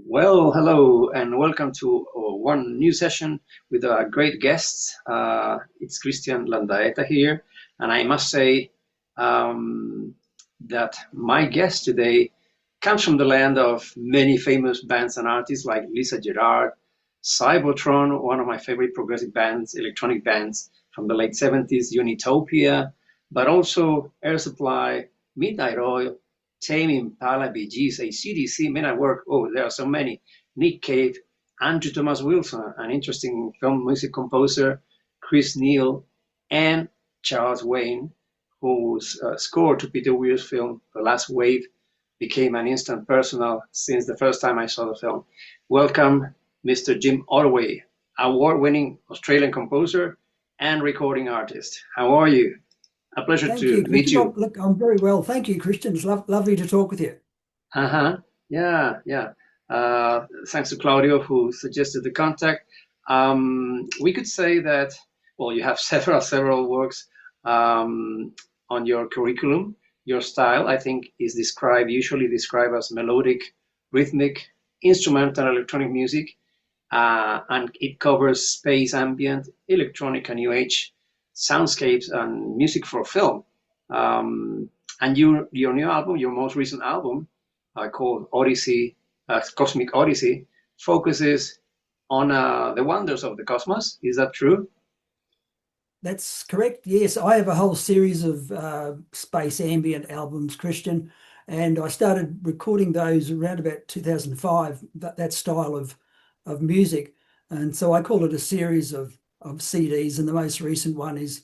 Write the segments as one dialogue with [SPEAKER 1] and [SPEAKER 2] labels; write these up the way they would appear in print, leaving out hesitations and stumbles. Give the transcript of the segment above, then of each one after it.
[SPEAKER 1] Well, hello and welcome to one new session with great guests. It's Christian Landaeta here, and I must say that my guest today comes from the land of many famous bands and artists like Lisa Gerrard, Cybotron, one of my favorite progressive bands, electronic bands from the late 70s, Unitopia, but also Air Supply, Midnight Oil, Tame Impala, Bee Gees, AC/DC, Men at Work. Oh, there are so many. Nick Cave, Andrew Thomas Wilson, an interesting film music composer, Chris Neal, and Charles Wayne, whose score to Peter Weir's film, The Last Wave, became an instant personal since the first time I saw the film. Welcome, Mr. Jim Ottaway, award-winning Australian composer and recording artist. How are you? A pleasure
[SPEAKER 2] Thank
[SPEAKER 1] to
[SPEAKER 2] you,
[SPEAKER 1] meet
[SPEAKER 2] Christian.
[SPEAKER 1] you.
[SPEAKER 2] Look, I'm very well. Thank you, Christian. It's lovely to talk with you.
[SPEAKER 1] Uh-huh. Yeah, yeah. Thanks to Claudio who suggested the contact. We could say that, well, you have several works on your curriculum. Your style, I think, is usually described as melodic, rhythmic, instrumental electronic music, and it covers space, ambient, electronic, and new age soundscapes and music for film. And your new album, your most recent album, called Odyssey, Cosmic Odyssey, focuses on the wonders of the cosmos. Is that true?
[SPEAKER 2] That's correct. Yes, I have a whole series of space ambient albums, Christian, and I started recording those around about 2005. That style of music, and so I call it a series of CDs. And the most recent one is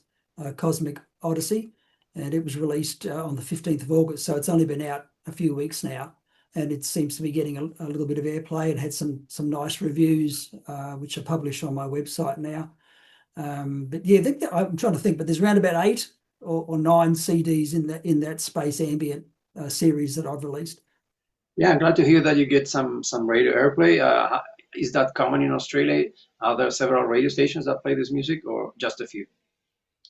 [SPEAKER 2] Cosmic Odyssey, and it was released on the 15th of August. So it's only been out a few weeks now, and it seems to be getting a little bit of airplay. It had some nice reviews, which are published on my website now. But yeah, I'm trying to think, but there's around about eight or nine CDs in that space ambient series that I've released.
[SPEAKER 1] Yeah, I'm glad to hear that you get some radio airplay. Is that common in Australia? Are there several radio stations that play this music, or just a few?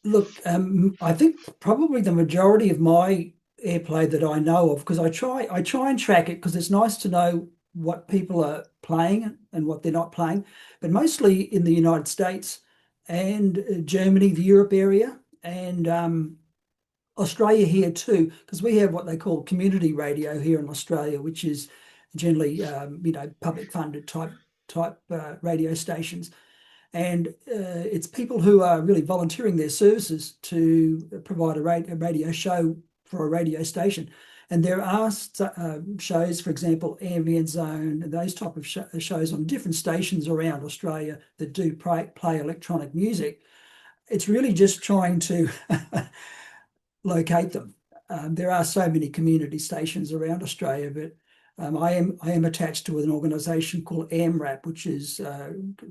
[SPEAKER 2] Look, I think probably the majority of my airplay that I know of, because I try and track it because it's nice to know what people are playing and what they're not playing, but mostly in the United States and Germany, the Europe area, and Australia here too, because we have what they call community radio here in Australia, which is generally public funded type radio stations, and it's people who are really volunteering their services to provide a radio show for a radio station. And there are shows, for example, Ambient Zone, and those type of shows on different stations around Australia that do play electronic music. It's really just trying to locate them. There are so many community stations around Australia, but I am attached to an organisation called AMRAP, which is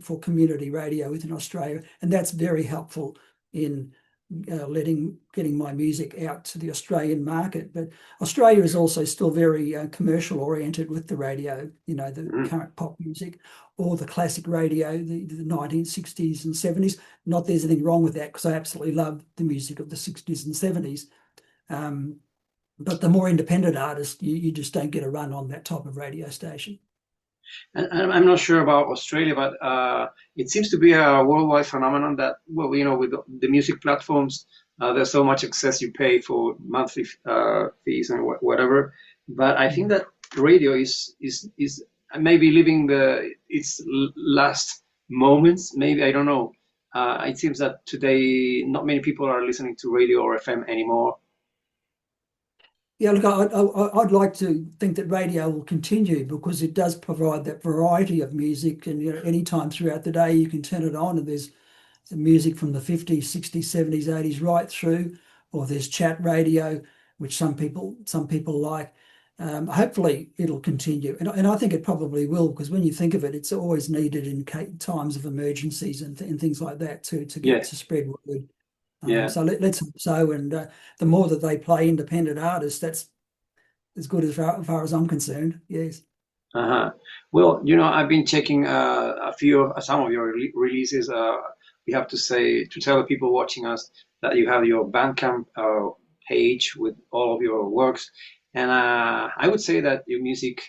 [SPEAKER 2] for community radio within Australia, and that's very helpful in getting my music out to the Australian market. But Australia is also still very commercial oriented with the radio, the
[SPEAKER 1] Mm.
[SPEAKER 2] current pop music or the classic radio, the 1960s and 70s. Not there's anything wrong with that, because I absolutely love the music of the 60s and 70s. Um, but the more independent artists, you just don't get a run on that type of radio station.
[SPEAKER 1] And I'm not sure about Australia, but it seems to be a worldwide phenomenon that, well, with the music platforms, there's so much access you pay for monthly fees and whatever. But I think that radio is maybe living its last moments. Maybe, I don't know. It seems that today not many people are listening to radio or FM anymore.
[SPEAKER 2] Yeah, look, I'd like to think that radio will continue because it does provide that variety of music, and any time throughout the day you can turn it on, and there's music from the 50s, 60s, 70s, 80s right through, or there's chat radio, which some people like. Hopefully it'll continue, and I think it probably will, because when you think of it, it's always needed in times of emergencies and things like that to get
[SPEAKER 1] Yeah,
[SPEAKER 2] to spread word.
[SPEAKER 1] yeah.
[SPEAKER 2] So let's hope so, and the more that they play independent artists, that's as good as far as I'm concerned. Yes.
[SPEAKER 1] Uh-huh. Well, I've been checking some of your releases. We have to say to tell the people watching us that you have your Bandcamp page with all of your works, and I would say that your music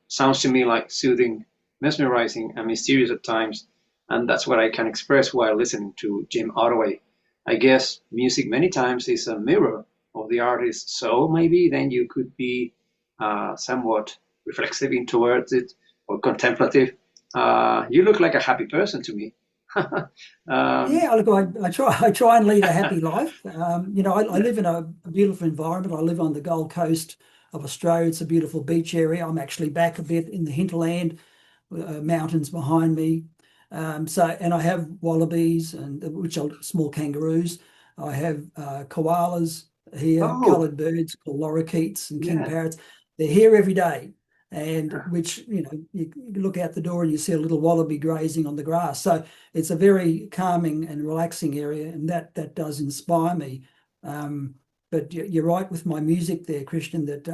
[SPEAKER 1] sounds to me like soothing, mesmerizing, and mysterious at times. And that's what I can express while listening to Jim Ottaway. I guess music many times is a mirror of the artist's soul, maybe. Then you could be somewhat reflexive in towards it or contemplative. You look like a happy person to me.
[SPEAKER 2] Yeah, look, I try and lead a happy life. I live in a beautiful environment. I live on the Gold Coast of Australia. It's a beautiful beach area. I'm actually back a bit in the hinterland, mountains behind me. And I have wallabies, which are small kangaroos. I have koalas here,
[SPEAKER 1] Oh,
[SPEAKER 2] coloured birds called lorikeets and king
[SPEAKER 1] yeah.
[SPEAKER 2] parrots. They're here every day, and which you look out the door and you see a little wallaby grazing on the grass. So it's a very calming and relaxing area, and that does inspire me. But you're right with my music there, Christian, that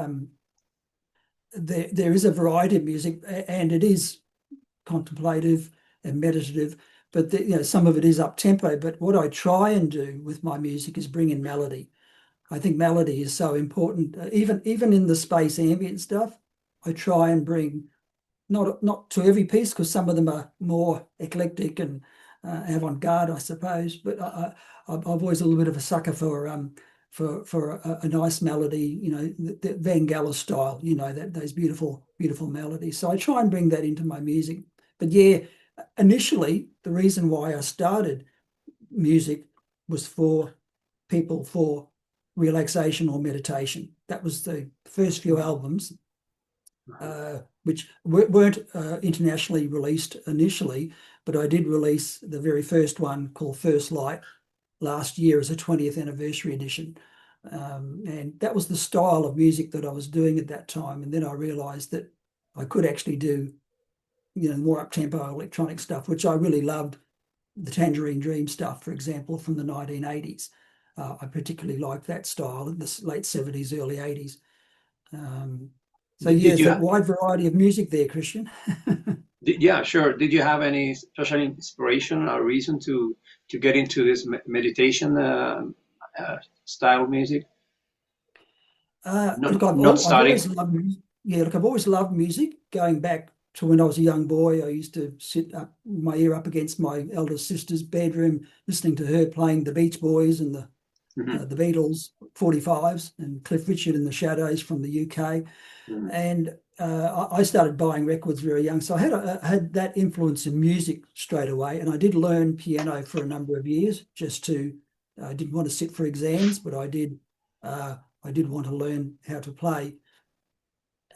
[SPEAKER 2] there is a variety of music, and it is contemplative and meditative, but some of it is up tempo. But what I try and do with my music is bring in melody. I think melody is so important. Even in the space ambient stuff, I try and bring not to every piece, because some of them are more eclectic and avant-garde, I suppose. But I've always a little bit of a sucker for a nice melody, the Vangelis style, those beautiful melodies. So I try and bring that into my music. But yeah, initially the reason why I started music was for people for relaxation or meditation. That was the first few albums, which weren't internationally released initially, but I did release the very first one called First Light last year as a 20th anniversary edition. And that was the style of music that I was doing at that time. And then I realized that I could actually do, more up-tempo electronic stuff, which I really loved. The Tangerine Dream stuff, for example, from the 1980s. I particularly liked that style in the late 70s, early 80s. So
[SPEAKER 1] Did
[SPEAKER 2] yes,
[SPEAKER 1] you?
[SPEAKER 2] a wide variety of music there, Christian.
[SPEAKER 1] Yeah, sure. Did you have any special inspiration or reason to get into this meditation style music?
[SPEAKER 2] Look,
[SPEAKER 1] Not
[SPEAKER 2] I've
[SPEAKER 1] studying.
[SPEAKER 2] always loved music. Yeah, look, I've always loved music. Going back to when I was a young boy, I used to sit up my ear up against my elder sister's bedroom, listening to her playing the Beach Boys and
[SPEAKER 1] Mhm,
[SPEAKER 2] the Beatles 45s and Cliff Richard and the Shadows from the UK.
[SPEAKER 1] mhm.
[SPEAKER 2] And I started buying records very young, so I had that influence in music straight away. And I did learn piano for a number of years. I didn't want to sit for exams, but I did want to learn how to play.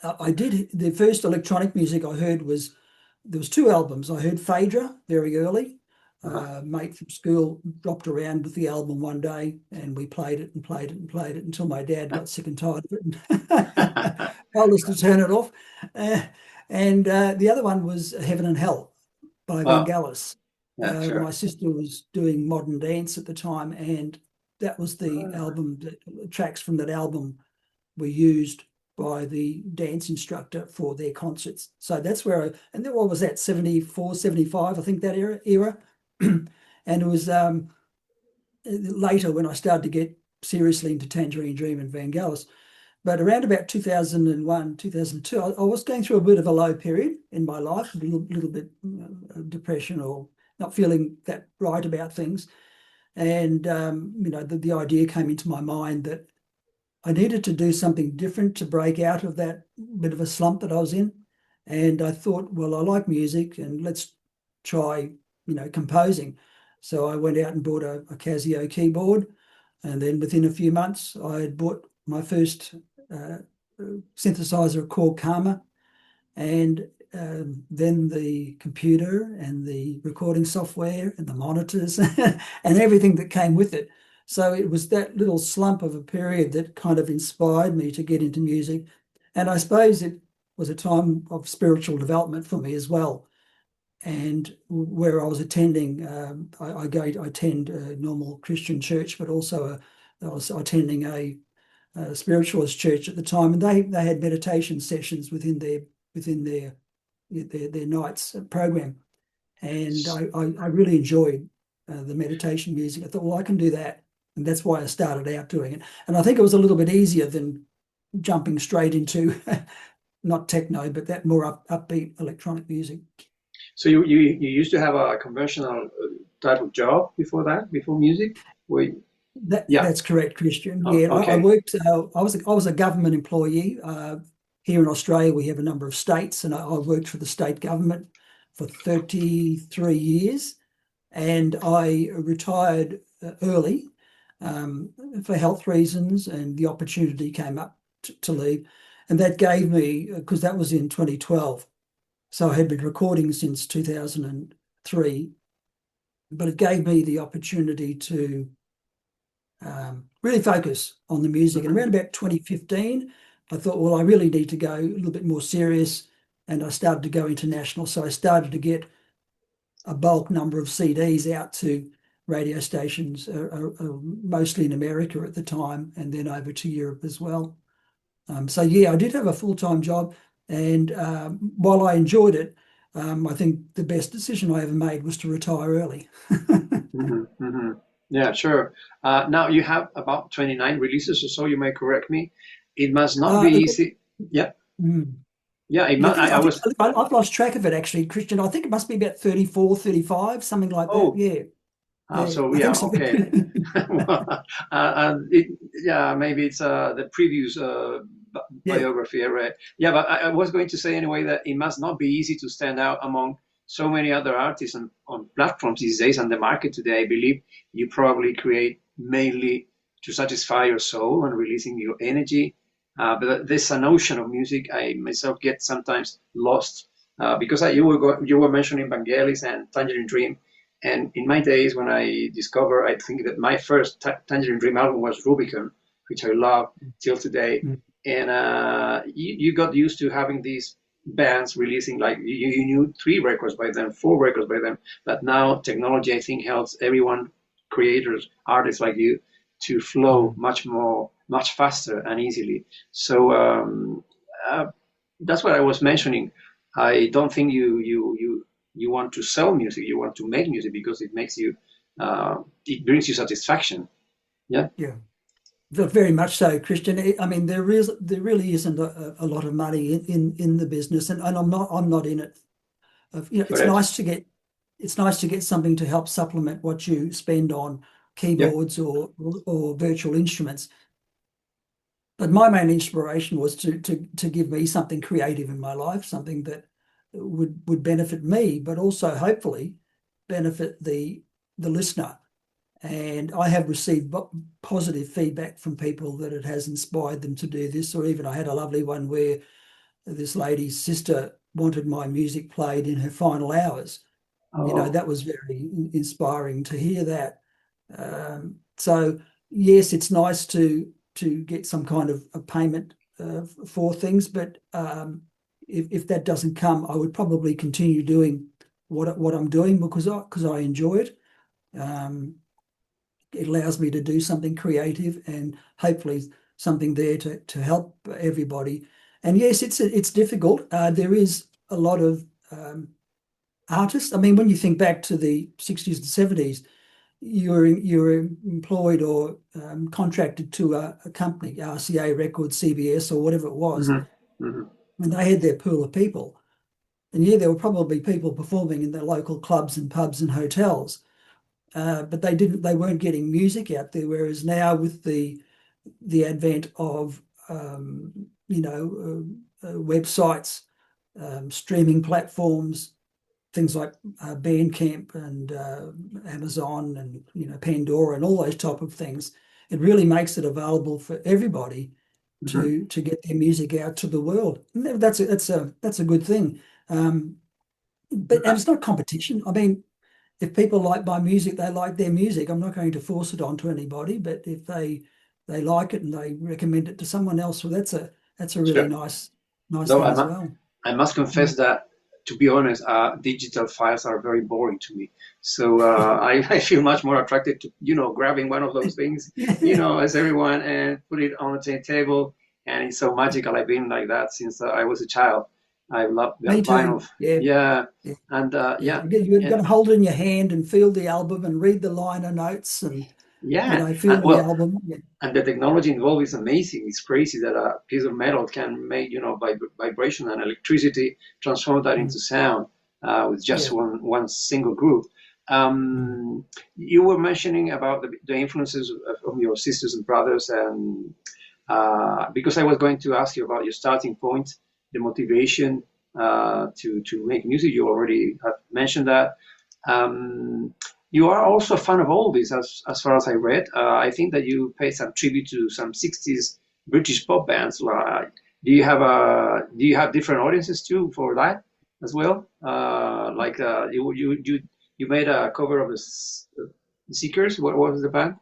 [SPEAKER 2] I did the first electronic music I heard there was two albums. I heard Phaedra very early.
[SPEAKER 1] Uh-huh.
[SPEAKER 2] Mate from school dropped around with the album one day, and we played it and played it and played it until my dad got sick and tired of it and told us to turn it off. Uh, and the other one was Heaven and Hell by
[SPEAKER 1] Well,
[SPEAKER 2] Vangelis.
[SPEAKER 1] yeah,
[SPEAKER 2] My
[SPEAKER 1] sure.
[SPEAKER 2] sister was doing modern dance at the time, and that was the album. The tracks from that album were used by the dance instructor for their concerts. So that's and then what was that, 74, 75, I think that era. And it was later when I started to get seriously into Tangerine Dream and Vangelis. But around about 2001, 2002, I was going through a bit of a low period in my life, a little bit of depression or not feeling that right about things. And, the idea came into my mind that I needed to do something different to break out of that bit of a slump that I was in. And I thought, well, I like music and let's try, composing. So I went out and bought a Casio keyboard. And then within a few months, I had bought my first uh, synthesizer called Karma. And then the computer and the recording software and the monitors and everything that came with it. So it was that little slump of a period that kind of inspired me to get into music. And I suppose it was a time of spiritual development for me as well. And where I was attending, I attend a normal Christian church, but also I was attending a spiritualist church at the time, and they had meditation sessions within their night's program, and I really enjoyed the meditation music. I thought, well, I can do that, and that's why I started out doing it. And I think it was a little bit easier than jumping straight into not techno, but that more upbeat electronic music.
[SPEAKER 1] So you used to have a conventional type of job before that, before music? Wait, yeah.
[SPEAKER 2] That's correct, Christian.
[SPEAKER 1] Oh,
[SPEAKER 2] Yeah, I
[SPEAKER 1] okay.
[SPEAKER 2] worked. I was a government employee. Here in Australia, we have a number of states, and I worked for the state government for 33 years, and I retired early for health reasons, and the opportunity came up to leave, and that gave me, because that was in 2012, so I had been recording since 2003, but it gave me the opportunity to really focus on the music. And
[SPEAKER 1] Mhm.
[SPEAKER 2] around about 2015, I thought, well, I really need to go a little bit more serious. And I started to go international. So I started to get a bulk number of CDs out to radio stations, mostly in America at the time, and then over to Europe as well. So yeah, I did have a full-time job. And while I enjoyed it, I think the best decision I ever made was to retire early.
[SPEAKER 1] Hmm. Hmm. Yeah, sure. Now you have about 29 releases or so. You may correct me. It must not be
[SPEAKER 2] Look,
[SPEAKER 1] easy. Yeah,
[SPEAKER 2] mm.
[SPEAKER 1] yeah.
[SPEAKER 2] Yeah,
[SPEAKER 1] I
[SPEAKER 2] I think
[SPEAKER 1] was.
[SPEAKER 2] I've lost track of it actually, Christian. I think it must be about 34, 35, something like that.
[SPEAKER 1] Oh,
[SPEAKER 2] Yeah, yeah,
[SPEAKER 1] so
[SPEAKER 2] I
[SPEAKER 1] yeah.
[SPEAKER 2] think so.
[SPEAKER 1] Okay. Well, yeah, maybe it's the previous
[SPEAKER 2] Yeah,
[SPEAKER 1] biography I read. Yeah, but I was going to say anyway that it must not be easy to stand out among so many other artists on platforms these days and the market today. I believe you probably create mainly to satisfy your soul and releasing your energy. But there's an ocean of music. I myself get sometimes lost because you were mentioning Vangelis and Tangerine Dream. And in my days when I discovered, I think that my first Tangerine Dream album was Rubicon, which I love till today.
[SPEAKER 2] mm,
[SPEAKER 1] And you got used to having these bands releasing like you knew 3 records by them, 4 records by them. But now technology, I think, helps everyone, creators, artists like you, to flow
[SPEAKER 2] mm.
[SPEAKER 1] much faster and easily. So uh, that's what I was mentioning. I don't think you want to sell music. You want to make music because it makes you, it brings you satisfaction. Yeah.
[SPEAKER 2] Yeah, very much so, Christian. I mean, there really isn't a lot of money in the business, and I'm not in it.
[SPEAKER 1] For it.
[SPEAKER 2] It's nice to get something to help supplement what you spend on
[SPEAKER 1] Yeah.
[SPEAKER 2] keyboards or virtual instruments. But my main inspiration was to give me something creative in my life, something that would benefit me, but also hopefully benefit the listener. And I have received positive feedback from people that it has inspired them to do this. Or even I had a lovely one where this lady's sister wanted my music played in her final hours.
[SPEAKER 1] Oh.
[SPEAKER 2] That was very inspiring to hear that. So yes, it's nice to get some kind of a payment for things, but if that doesn't come, I would probably continue doing what I'm doing because I enjoy it. Um, it allows me to do something creative and hopefully something there to help everybody. And yes, it's difficult. There is a lot of artists. I mean, when you think back to the 60s and 70s, you were employed or contracted to a company, RCA Records, CBS, or whatever it was,
[SPEAKER 1] Hmm. Hmm.
[SPEAKER 2] and they had their pool of people. And yeah, there were probably people performing in their local clubs and pubs and hotels, but they weren't getting music out there. Whereas now, with the advent of websites, streaming platforms, things like Bandcamp and Amazon and Pandora and all those type of things, it really makes it available for everybody
[SPEAKER 1] Hmm.
[SPEAKER 2] to get their music out to the world. And that's a good thing. And it's not competition. I mean, if people like my music, they like their music. I'm not going to force it onto anybody, but if they like it and they recommend it to someone else, well, that's a really
[SPEAKER 1] Sure.
[SPEAKER 2] nice
[SPEAKER 1] Though
[SPEAKER 2] thing as well.
[SPEAKER 1] I must
[SPEAKER 2] Mm.
[SPEAKER 1] confess that, to be honest, digital files are very boring to me. So I feel much more attracted to, grabbing one of those things, as everyone, and put it on the table. And it's so magical. I've been like that since I was a child. I love
[SPEAKER 2] Me
[SPEAKER 1] that
[SPEAKER 2] too.
[SPEAKER 1] vinyl.
[SPEAKER 2] Yeah,
[SPEAKER 1] Yeah.
[SPEAKER 2] yeah,
[SPEAKER 1] And
[SPEAKER 2] yeah.
[SPEAKER 1] yeah.
[SPEAKER 2] You're
[SPEAKER 1] And
[SPEAKER 2] going to hold it in your hand and feel the album and read the liner notes and
[SPEAKER 1] Yeah.
[SPEAKER 2] filming the album. Yeah,
[SPEAKER 1] And the technology involved is amazing. It's crazy that a piece of metal can make, vibration and electricity, transform that
[SPEAKER 2] mm,
[SPEAKER 1] into sound with just
[SPEAKER 2] yeah.
[SPEAKER 1] one single groove.
[SPEAKER 2] Mm.
[SPEAKER 1] You were mentioning about the influences of your sisters and brothers, and because I was going to ask you about your starting point, the motivation to make music. You already have mentioned that. Um, you are also a fan of oldies, as far as I read. I think that you paid some tribute to some '60s British pop bands. Do you have different audiences too for that as well? You made a cover of the Seekers. What was the band?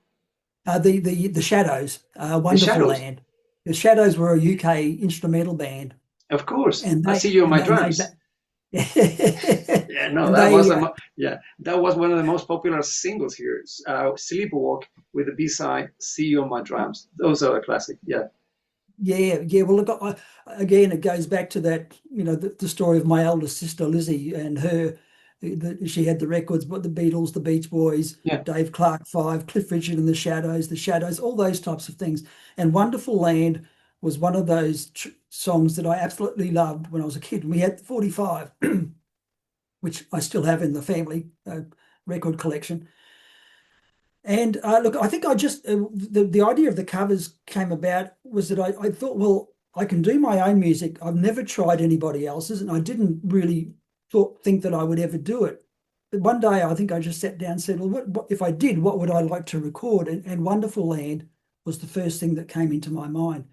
[SPEAKER 2] The Shadows,
[SPEAKER 1] The
[SPEAKER 2] Wonderful
[SPEAKER 1] Shadows.
[SPEAKER 2] Land. The Shadows were a UK instrumental band,
[SPEAKER 1] Of course,
[SPEAKER 2] and
[SPEAKER 1] I
[SPEAKER 2] they
[SPEAKER 1] see you on my
[SPEAKER 2] and they
[SPEAKER 1] drums. Yeah, no,
[SPEAKER 2] and they
[SPEAKER 1] that was one of the most popular singles here. Sleepwalk with the B-side "See You on My Drums." Those are a classic. Yeah,
[SPEAKER 2] yeah. Well, look, again, it goes back to that, the story of my eldest sister Lizzie and her. She had the records, but the Beatles, the Beach Boys,
[SPEAKER 1] yeah,
[SPEAKER 2] Dave Clark Five, Cliff Richard and the Shadows, all those types of things. And Wonderful Land was one of those songs that I absolutely loved when I was a kid. And we had 45, which I still have in the family record collection. And look, I think I just the idea of the covers came about was that I thought, well, I can do my own music. I've never tried anybody else's, and I didn't really think that I would ever do it. But one day, I think I just sat down and said, well, what if I did? What would I like to record? And Wonderful Land was the first thing that came into my mind.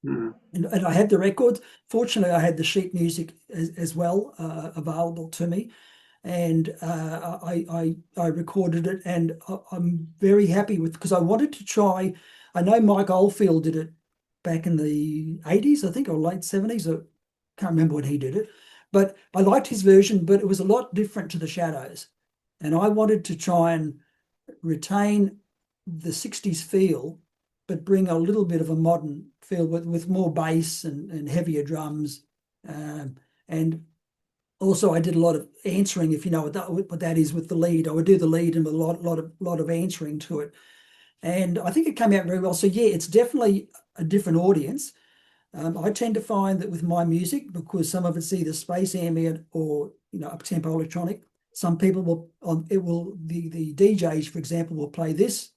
[SPEAKER 1] mm,
[SPEAKER 2] And I had the records. Fortunately, I had the sheet music as well available to me, and I recorded it, and I'm very happy with, because I wanted to try. I know Mike Oldfield did it back in the 80s, I think, or late 70s. I can't remember when he did it, but I liked his version, but it was a lot different to the Shadows, and I wanted to try and retain the 60s feel, but bring a little bit of a modern feel with more bass and heavier drums. And also, I did a lot of answering, if you know what that is, with the lead. I would do the lead and a lot of answering to it. And I think it came out very well. So yeah, it's definitely a different audience. I tend to find that with my music, because some of it's either space ambient or up-tempo electronic, some people the DJs, for example, will play this,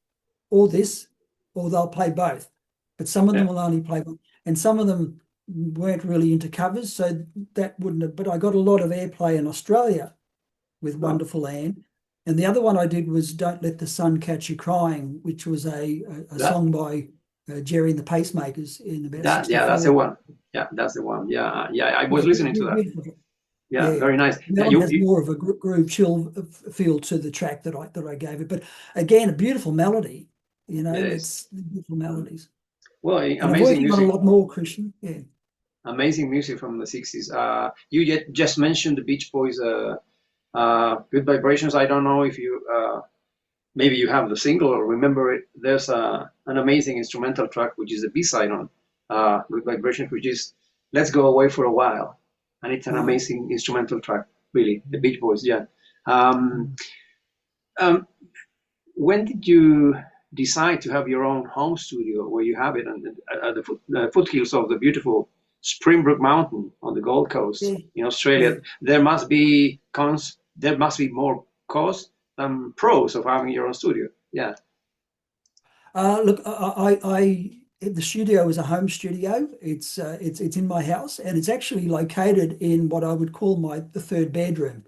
[SPEAKER 2] or they'll play both. But some of them
[SPEAKER 1] yeah.
[SPEAKER 2] will only play one, and some of them weren't really into covers, so that wouldn't have. But I got a lot of airplay in Australia with
[SPEAKER 1] Oh,
[SPEAKER 2] Wonderful Land. And the other one I did was Don't Let the Sun Catch You Crying, which was a
[SPEAKER 1] that
[SPEAKER 2] song by Jerry and the Pacemakers in about
[SPEAKER 1] yeah, that's the
[SPEAKER 2] 64.
[SPEAKER 1] one. Yeah, that's the one. Yeah, yeah. I was
[SPEAKER 2] Yeah,
[SPEAKER 1] listening to that.
[SPEAKER 2] beautiful.
[SPEAKER 1] Yeah,
[SPEAKER 2] Yeah.
[SPEAKER 1] very nice.
[SPEAKER 2] And
[SPEAKER 1] Yeah,
[SPEAKER 2] that one has more of a groove chill feel to the track that I gave it. But again, a beautiful melody,
[SPEAKER 1] it is.
[SPEAKER 2] it's beautiful melodies.
[SPEAKER 1] Well,
[SPEAKER 2] And I'm working on a lot more, Christian. Yeah.
[SPEAKER 1] amazing music from the '60s. You just mentioned the Beach Boys. Good Vibrations. I don't know if you maybe you have the single or remember it. There's an amazing instrumental track which is the B-side on Good Vibrations, which is "Let's Go Away for a While," and it's an
[SPEAKER 2] Uh,
[SPEAKER 1] amazing instrumental track. Really, the Beach Boys. Yeah. Um, um, when did you decide to have your own home studio where you have it at the foothills of the beautiful Springbrook Mountain on the Gold Coast
[SPEAKER 2] yeah.
[SPEAKER 1] in
[SPEAKER 2] Yeah.
[SPEAKER 1] Australia? There must be cons. There must be more cons than pros of having your own studio. Yeah.
[SPEAKER 2] Look, the studio is a home studio. It's in my house, and it's actually located in what I would call the third bedroom.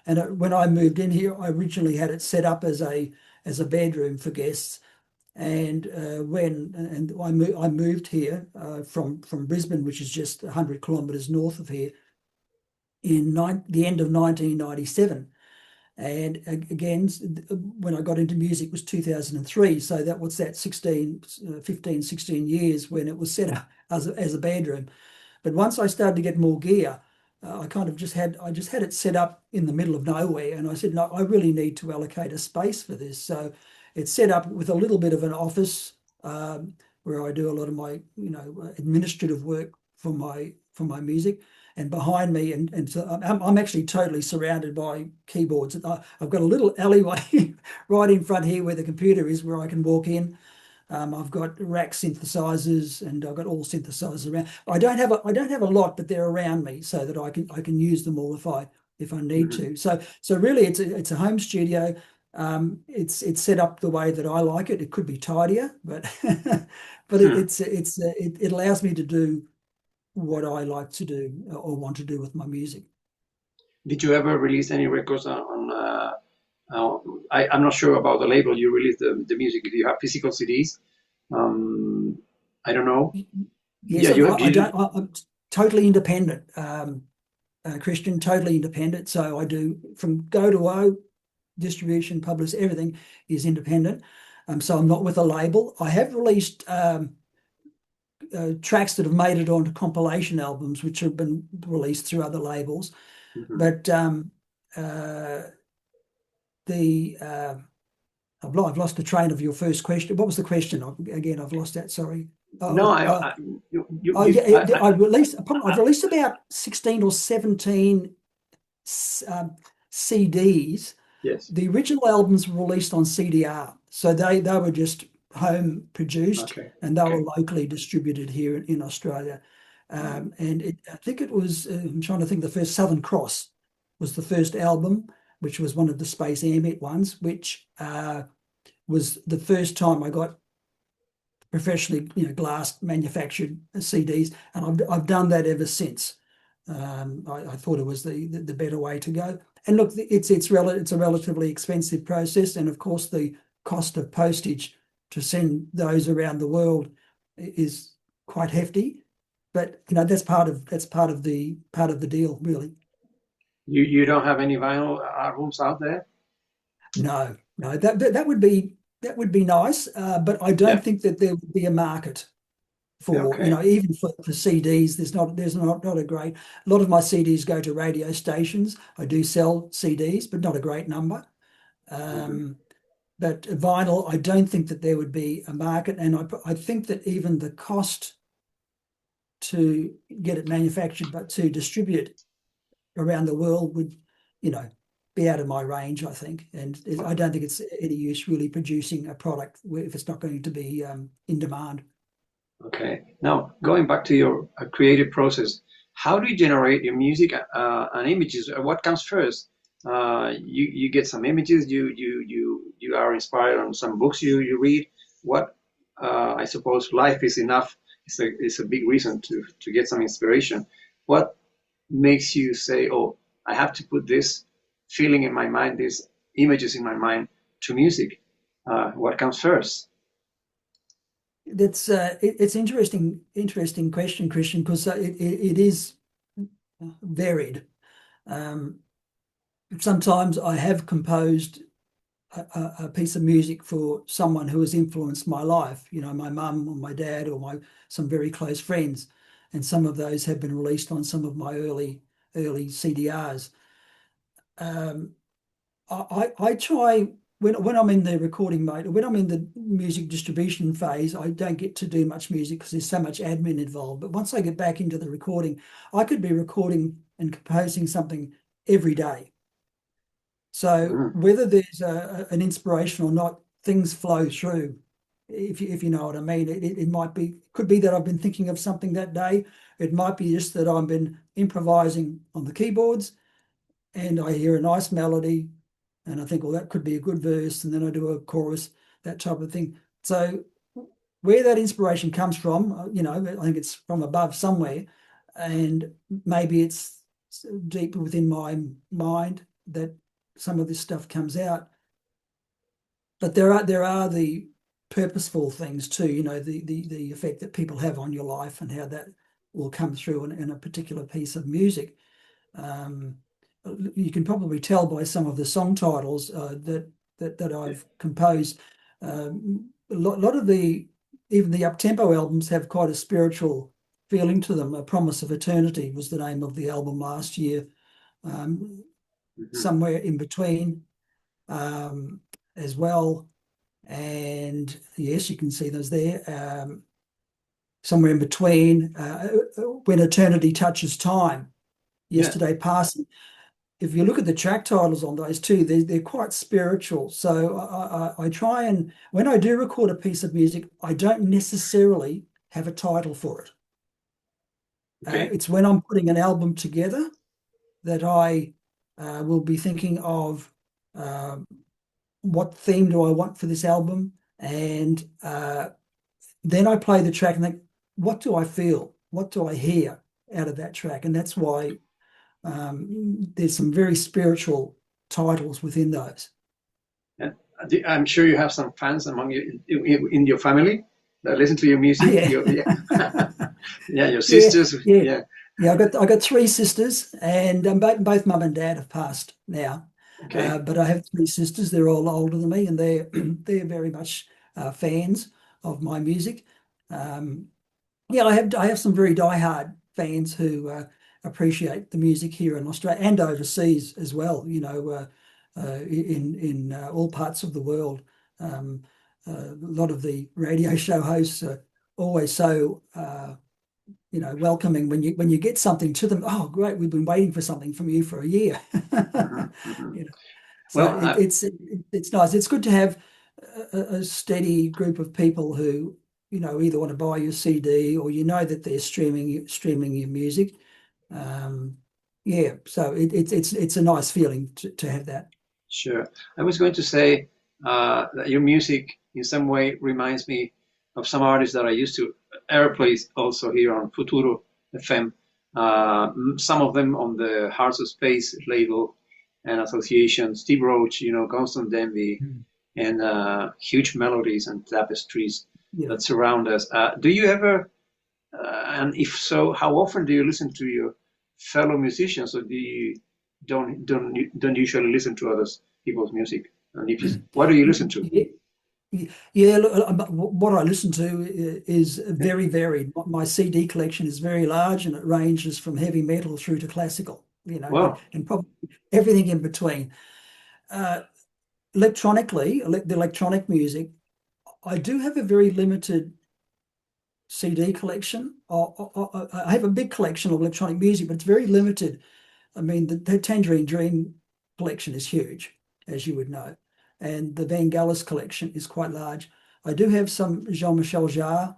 [SPEAKER 2] And when I moved in here, I originally had it set up as a bedroom for guests. And I moved here from Brisbane, which is just 100 kilometres north of here, in the end of 1997. And again, when I got into music was 2003. So that was that 15, 16 years when it was set up as a bedroom. But once I started to get more gear, I just had it set up in the middle of nowhere. And I said, no, I really need to allocate a space for this. So it's set up with a little bit of an office where I do a lot of my, administrative work for my music. and behind me, and so I'm actually totally surrounded by keyboards. I've got a little alleyway right in front here where the computer is, where I can walk in. I've got rack synthesizers, and I've got all synthesizers around. I don't have a lot, but they're around me so that I can use them all if I need to. So really, it's a home studio. It's set up the way that I like it. It could be tidier, but but it allows me to do what I like to do or want to do with my music.
[SPEAKER 1] Did you ever release any records I'm not sure about the label you release the music. If you have physical CDs, I don't know.
[SPEAKER 2] Yes, I'm totally independent, Christian, totally independent. So I do from go to O, distribution, publish, everything is independent. So I'm not with a label. I have released tracks that have made it onto compilation albums, which have been released through other labels. But I've lost the train of your first question. What was the question? Again, I've lost that. Sorry.
[SPEAKER 1] I've
[SPEAKER 2] released about 16 or 17 CDs.
[SPEAKER 1] Yes.
[SPEAKER 2] The original albums were released on CDR, so they were just home produced, and they were locally distributed here in Australia. And I think it was, I'm trying to think, the first Southern Cross was the first album, which was one of the Space Ambient ones, which was the first time I got professionally, glass manufactured CDs, and I've done that ever since. I thought it was the better way to go. And look, it's a relatively expensive process, and of course the cost of postage to send those around the world is quite hefty. But that's part of the deal, really.
[SPEAKER 1] You don't have any vinyl albums out there?
[SPEAKER 2] No, that would be nice, but I don't think that there would be a market for even for CDs. There's not a great. A lot of my CDs go to radio stations. I do sell CDs, but not a great number. But vinyl, I don't think that there would be a market, and I think that even the cost to get it manufactured, but to distribute around the world would, be out of my range, I think. And I don't think it's any use really producing a product if it's not going to be in demand.
[SPEAKER 1] Okay. Now, going back to your creative process, how do you generate your music and images? What comes first? You get some images. You are inspired on some books you read. What I suppose life is enough. It's a big reason to get some inspiration. What makes you say, "Oh, I have to put this feeling in my mind, these images in my mind to music"? What comes first?
[SPEAKER 2] It's interesting question, Christian, because it is varied. Sometimes I have composed a piece of music for someone who has influenced my life, my mum or my dad or some very close friends, and some of those have been released on some of my early CDRs. I try when I'm in the recording mode, when I'm in the music distribution phase, I don't get to do much music because there's so much admin involved. But once I get back into the recording, I could be recording and composing something every day. So whether there's an inspiration or not, things flow through. If you know what I mean, could be that I've been thinking of something that day. It might be just that I've been improvising on the keyboards, and I hear a nice melody, and I think, well, that could be a good verse, and then I do a chorus, that type of thing. So where that inspiration comes from, I think it's from above somewhere, and maybe it's deep within my mind that some of this stuff comes out. But there are the purposeful things too, the effect that people have on your life and how that will come through in a particular piece of music. You can probably tell by some of the song titles that I've composed. A lot of even the up-tempo albums have quite a spiritual feeling to them. A Promise of Eternity was the name of the album last year. Somewhere in between as well. And yes, you can see those there. Somewhere in between, When Eternity Touches Time
[SPEAKER 1] Yeah.
[SPEAKER 2] Yesterday Passing. If you look at the track titles on those too, they're quite spiritual. So I try, and when I do record a piece of music, I don't necessarily have a title for it.
[SPEAKER 1] Okay.
[SPEAKER 2] It's when I'm putting an album together that I will be thinking of what theme do I want for this album, and then I play the track and think, what do I feel? What do I hear out of that track? And that's why there's some very spiritual titles within those.
[SPEAKER 1] Yeah. I'm sure you have some fans among you in your family that listen to your music.
[SPEAKER 2] Yeah.
[SPEAKER 1] Yeah, your
[SPEAKER 2] Yeah,
[SPEAKER 1] sisters.
[SPEAKER 2] yeah.
[SPEAKER 1] Yeah.
[SPEAKER 2] Yeah, I got three sisters, and both mum and dad have passed now.
[SPEAKER 1] Okay.
[SPEAKER 2] But I have three sisters. They're all older than me, and they're very much fans of my music. Um, yeah, I have some very diehard fans who appreciate the music here in Australia and overseas as well. In all parts of the world. A lot of the radio show hosts are always so welcoming when you get something to them. Oh, great! We've been waiting for something from you for a year.
[SPEAKER 1] Hmm.
[SPEAKER 2] You know, so
[SPEAKER 1] Well,
[SPEAKER 2] it's nice. It's good to have a steady group of people who either want to buy your CD or that they're streaming your music. Um, yeah, so it's a nice feeling to have that.
[SPEAKER 1] sure. I was going to say that your music in some way reminds me of some artists that I used to airplay also here on Futuro FM. Some of them on the Hearts of Space label and association. Steve Roach, Constant Denby,
[SPEAKER 2] Mm.
[SPEAKER 1] and huge melodies and tapestries
[SPEAKER 2] Yeah.
[SPEAKER 1] that surround us. Do you ever, and if so, how often do you listen to your fellow musicians, or do you don't usually listen to others people's music? And if you, what do you listen to?
[SPEAKER 2] Yeah, yeah. Look, what I listen to is very varied. My CD collection is very large, and it ranges from heavy metal through to classical.
[SPEAKER 1] Well,
[SPEAKER 2] And probably everything in between. Uh, Electronically, the electronic music, I do have a very limited CD collection. I have a big collection of electronic music, but it's very limited. I mean, the Tangerine Dream collection is huge, as you would know, and the Vangelis collection is quite large. I do have some Jean-Michel Jarre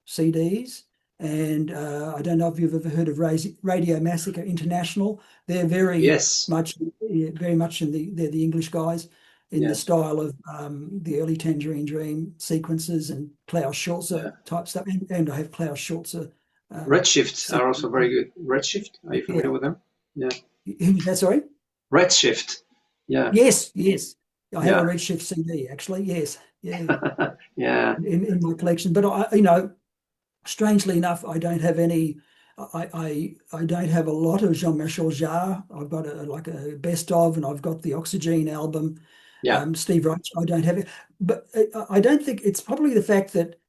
[SPEAKER 2] CDs, and I don't know if you've ever heard of Radio Massacre International. They're
[SPEAKER 1] yes,
[SPEAKER 2] very much they're the English guys in the
[SPEAKER 1] yeah,
[SPEAKER 2] style of the early Tangerine Dream sequences and Klaus
[SPEAKER 1] yeah.
[SPEAKER 2] Schulze type stuff. And I have Klaus Schulze. Um,
[SPEAKER 1] Redshift are also very good. Redshift, are you
[SPEAKER 2] yeah.
[SPEAKER 1] familiar with them? Yeah,
[SPEAKER 2] Who's that? Sorry.
[SPEAKER 1] Redshift. Yeah,
[SPEAKER 2] Yes, yes. I have a
[SPEAKER 1] yeah,
[SPEAKER 2] Redshift CD actually. Yes, yeah,
[SPEAKER 1] yeah,
[SPEAKER 2] in my collection. But strangely enough, I don't have any. I don't have a lot of Jean-Michel Jarre. I've got like a best of, and I've got the Oxygen album.
[SPEAKER 1] yeah.
[SPEAKER 2] Steve Roach, I don't have it, but I don't think it's probably the fact that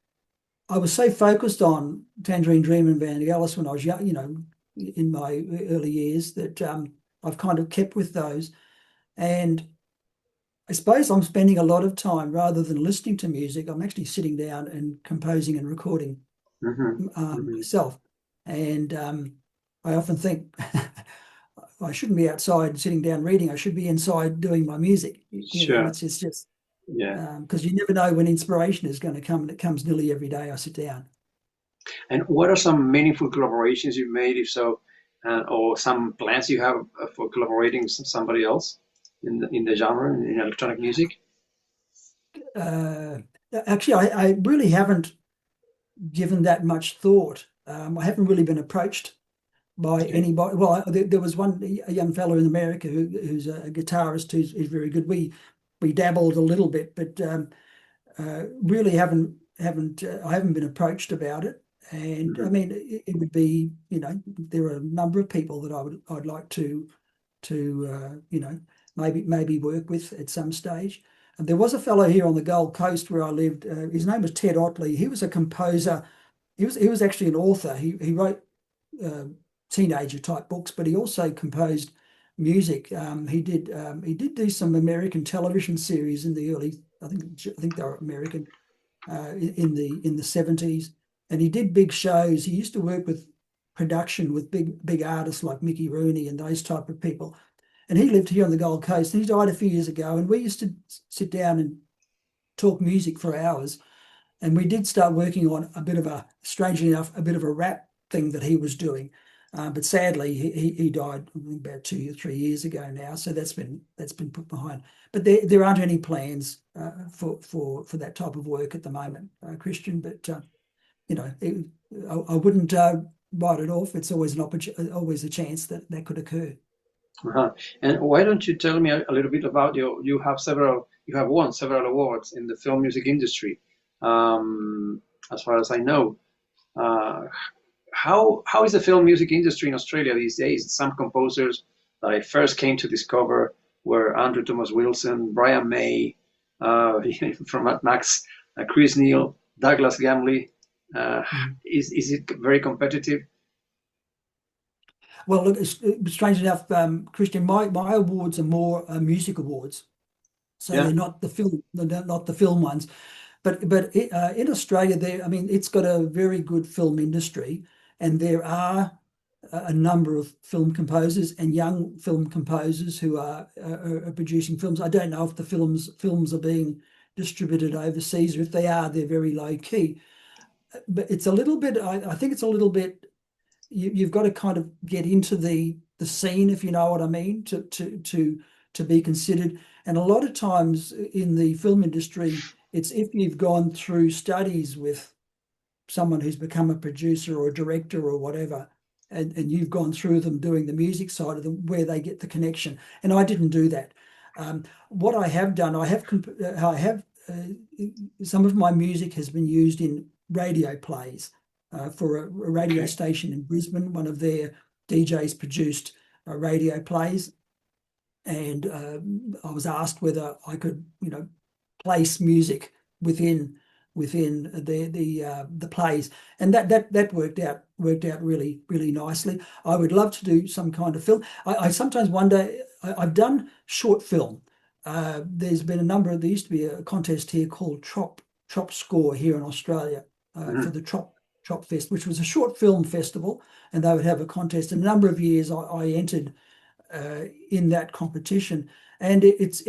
[SPEAKER 2] I was so focused on Tangerine Dream and Vangelis when I was young, in my early years, that I've kind of kept with those. And I suppose I'm spending a lot of time rather than listening to music, I'm actually sitting down and composing and recording
[SPEAKER 1] Hmm. Hmm.
[SPEAKER 2] myself. And I often think I shouldn't be outside sitting down reading. I should be inside doing my music.
[SPEAKER 1] Sure.
[SPEAKER 2] It's just
[SPEAKER 1] Yeah.
[SPEAKER 2] because you never know when inspiration is going to come, and it comes nearly every day I sit down.
[SPEAKER 1] And what are some meaningful collaborations you've made, if so, or some plans you have for collaborating with somebody else in the genre in electronic music?
[SPEAKER 2] Uh, Actually, I really haven't given that much thought. I haven't really been approached by
[SPEAKER 1] Okay.
[SPEAKER 2] anybody. Well, there was a young fellow in America who's a guitarist who's very good. We dabbled a little bit, but really haven't I haven't been approached about it. And I
[SPEAKER 1] Hmm.
[SPEAKER 2] mean, it would be there are a number of people that I'd like to maybe work with at some stage. And there was a fellow here on the Gold Coast where I lived. His name was Ted Otley. He was a composer. He was actually an author. He wrote uh, teenager type books, but he also composed music. He did do some American television series in the early. I think they were American in the 70s, and he did big shows. He used to work with production with big artists like Mickey Rooney and those type of people. And he lived here on the Gold Coast, and he died a few years ago. And we used to sit down and talk music for hours. And we did start working on a bit of a, strangely enough, a bit of a rap thing that he was doing. But sadly, he died about 2 or 3 years ago now. So that's been put behind. But there aren't any plans for that type of work at the moment, Christian. But you know, I wouldn't write it off. It's always always a chance that could occur.
[SPEAKER 1] Uh-huh. And why don't you tell me a little bit about you have won several awards in the film music industry, as far as I know. Uh, how is the film music industry in Australia these days? Some composers that I first came to discover were Andrew Thomas Wilson, Brian May, from Mad Max, Chris Neal, Douglas Gamley. Is it very competitive?
[SPEAKER 2] Well, look, strange enough, Christian, my awards are more music awards, so
[SPEAKER 1] Yeah.
[SPEAKER 2] they're not the film ones. But in Australia, I mean, it's got a very good film industry, and there are a number of film composers and young film composers who are producing films. I don't know if the films are being distributed overseas, or if they are, they're very low key. But it's a little bit. I think it's a little bit. You've got to kind of get into the scene, if you know what I mean, to be considered. And a lot of times in the film industry, it's if you've gone through studies with someone who's become a producer or a director or whatever, and you've gone through them doing the music side of them, where they get the connection. And I didn't do that. What I have done, I have some of my music has been used in radio plays for a radio station in Brisbane. One of their DJs produced radio plays, and I was asked whether I could, place music within the plays, and that worked out really nicely. I would love to do some kind of film. I sometimes wonder. I've done short film. There's been a number of. There used to be a contest here called Trop Score here in Australia for the Trop Fest, which was a short film festival, and they would have a contest. And a number of years I entered in that competition, and it's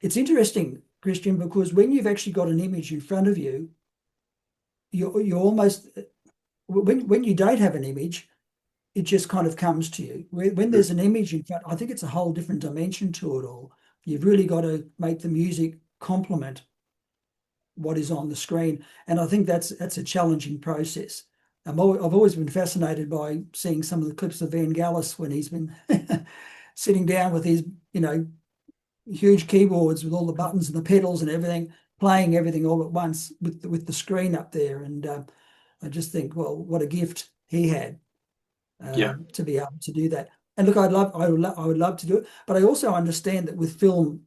[SPEAKER 2] interesting, Christian, because when you've actually got an image in front of you, you're almost when you don't have an image, it just kind of comes to you. When there's an image in front, I think it's a whole different dimension to it all. You've really got to make the music complement what is on the screen, and I think that's a challenging process. I've always been fascinated by seeing some of the clips of Vangelis when he's been sitting down with his, huge keyboards with all the buttons and the pedals and everything, playing everything all at once with the screen up there. And I just think, well, what a gift he had to be able to do that. And look, I would love to do it, but I also understand that with film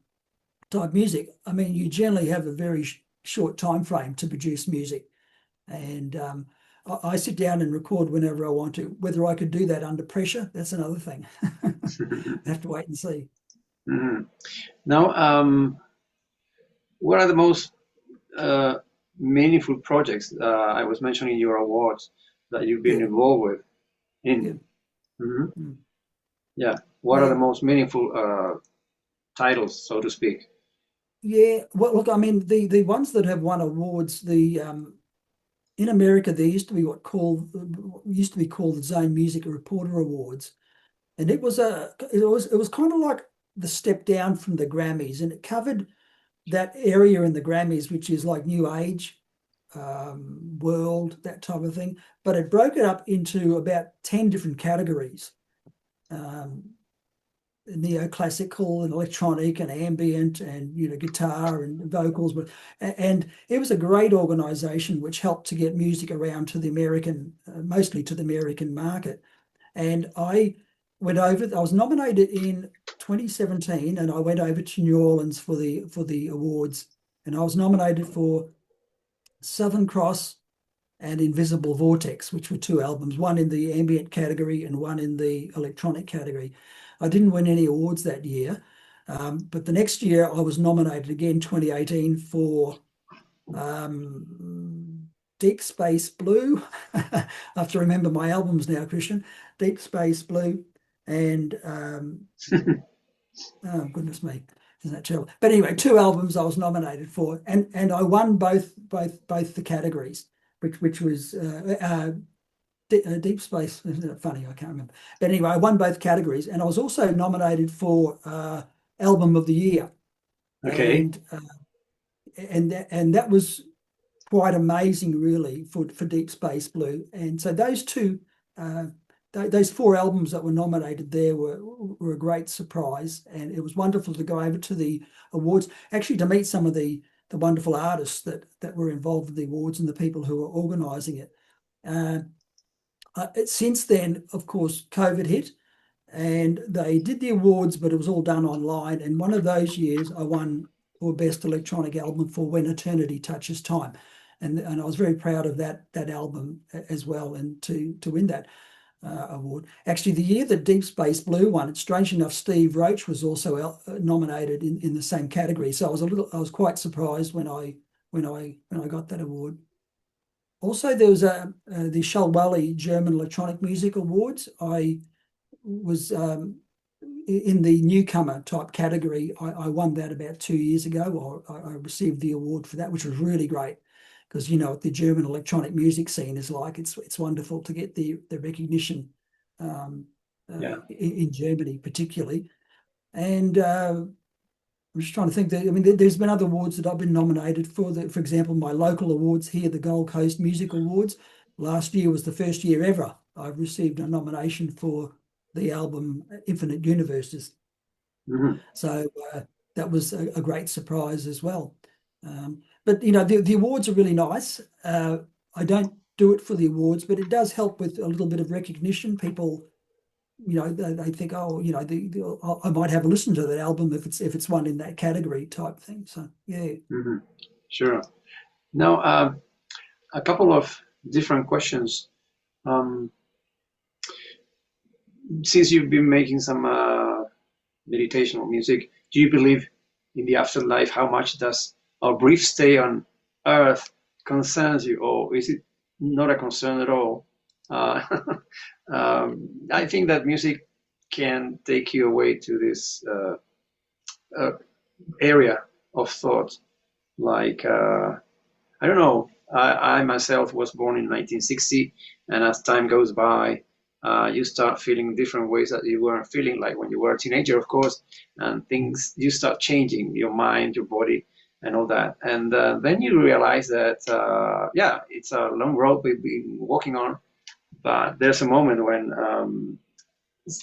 [SPEAKER 2] type music, I mean, you generally have a very short time frame to produce music, and I sit down and record whenever I want to. Whether I could do that under pressure, that's another thing. I have to wait and see.
[SPEAKER 1] Mm-hmm. Now, what are the most meaningful projects I was mentioning your awards that you've been involved with? Yeah. What are the most meaningful titles, so to speak?
[SPEAKER 2] Yeah. Well, look, I mean, the ones that have won awards, in America, there used to be used to be called the Zone Music Reporter Awards, and it was kind of like the step down from the Grammys, and it covered that area in the Grammys, which is like new age, world, that type of thing. But it broke it up into about 10 different categories. Neoclassical and electronic and ambient and guitar and vocals, and it was a great organization which helped to get music around to the American, mostly to the American market. And I was nominated in 2017, and I went over to New Orleans for the awards, and I was nominated for Southern Cross and Invisible Vortex, which were two albums, one in the ambient category and one in the electronic category. I didn't win any awards that year, but the next year I was nominated again, 2018, for Down Deep Space Blue. I have to remember my albums now, Christian. Deep Space Blue and oh goodness me, isn't that terrible? But anyway, 2 albums I was nominated for, and I won both the categories, which was Deep Space. Isn't it funny? I can't remember. But anyway, I won both categories, and I was also nominated for Album of the Year,
[SPEAKER 1] Okay.
[SPEAKER 2] and that was quite amazing, really, for Deep Space Blue. And so those 4 albums that were nominated there were a great surprise, and it was wonderful to go over to the awards, actually to meet some of the wonderful artists that were involved in the awards and the people who were organising it. Since then, of course, COVID hit, and they did the awards, but it was all done online. And one of those years, I won for Best Electronic Album for When Eternity Touches Time, and I was very proud of that album as well, and to win that award. Actually, the year that Deep Space Blue won, it's strange enough, Steve Roach was also nominated in the same category. So I was quite surprised when I got that award. Also, there was the Schallwelle German Electronic Music Awards. I was in the newcomer type category. I won that about 2 years ago, or I received the award for that, which was really great, because you know what the German electronic music scene is like. It's wonderful to get the recognition in Germany particularly. And I'm just trying to think that, I mean, there's been other awards that I've been nominated for. For example, my local awards here, the Gold Coast Music Awards. Last year was the first year ever I received a nomination for the album Infinite Universes.
[SPEAKER 1] Mm-hmm.
[SPEAKER 2] So that was a great surprise as well. But, you know, the awards are really nice. I don't do it for the awards, but it does help with a little bit of recognition. People, you know, they think, oh, you know, I might have a listen to that album if it's one in that category type thing. So, yeah.
[SPEAKER 1] Mm-hmm. Sure. Now, a couple of different questions. Since you've been making some meditational music, do you believe in the afterlife? How much does our brief stay on Earth concerns you, or is it not a concern at all? I think that music can take you away to this area of thought. Like, I don't know, I myself was born in 1960, and as time goes by, you start feeling different ways that you weren't feeling, like when you were a teenager, of course, and things, you start changing your mind, your body, and all that. And then you realize that, yeah, it's a long road we've been walking on, but there's a moment when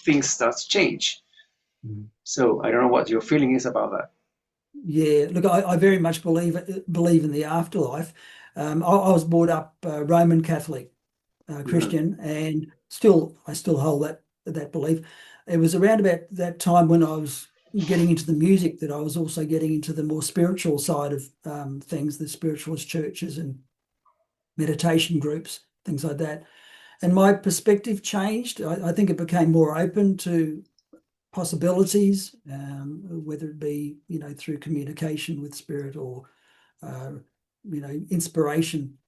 [SPEAKER 1] things start to change. Mm-hmm. So I don't know what your feeling is about that.
[SPEAKER 2] Yeah, look, I very much believe in the afterlife. I was brought up Roman Catholic Christian, and I still hold that belief. It was around about that time when I was getting into the music that I was also getting into the more spiritual side of things, the spiritualist churches and meditation groups, things like that. And my perspective changed. I think it became more open to possibilities, whether it be, you know, through communication with spirit or, you know, inspiration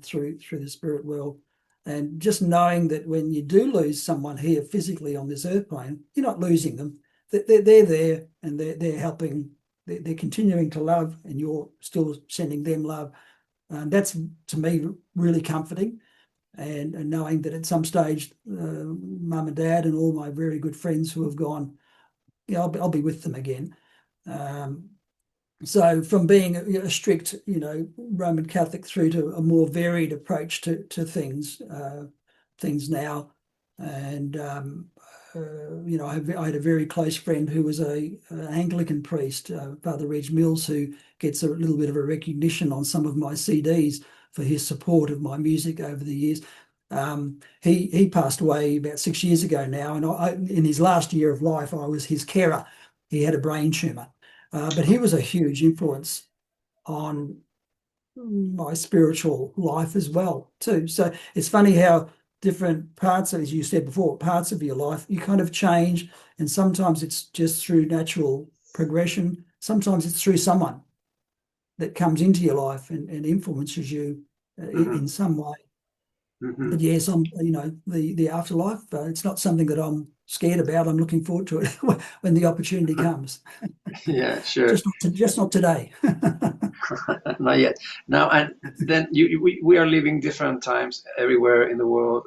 [SPEAKER 2] through the spirit world. And just knowing that when you do lose someone here physically on this earth plane, you're not losing them. They're there, and they're helping. They're continuing to love, and you're still sending them love. And that's, to me, really comforting. And knowing that at some stage, mum and dad and all my very good friends who have gone, yeah, I'll be with them again. So from being a strict, you know, Roman Catholic through to a more varied approach to things now. And, you know, I had a very close friend who was an Anglican priest, Father Reg Mills, who gets a little bit of a recognition on some of my CDs for his support of my music over the years. He passed away about 6 years ago now, and in his last year of life, I was his carer. He had a brain tumor, but he was a huge influence on my spiritual life as well, too. So it's funny how different parts, as you said before, parts of your life, you kind of change, and sometimes it's just through natural progression. Sometimes it's through someone that comes into your life and influences you
[SPEAKER 1] Hmm.
[SPEAKER 2] in some way.
[SPEAKER 1] Hmm.
[SPEAKER 2] But yes, the afterlife. It's not something that I'm scared about. I'm looking forward to it when the opportunity comes.
[SPEAKER 1] Yeah, sure.
[SPEAKER 2] Just not today.
[SPEAKER 1] Not yet. Now, and then we are living different times everywhere in the world.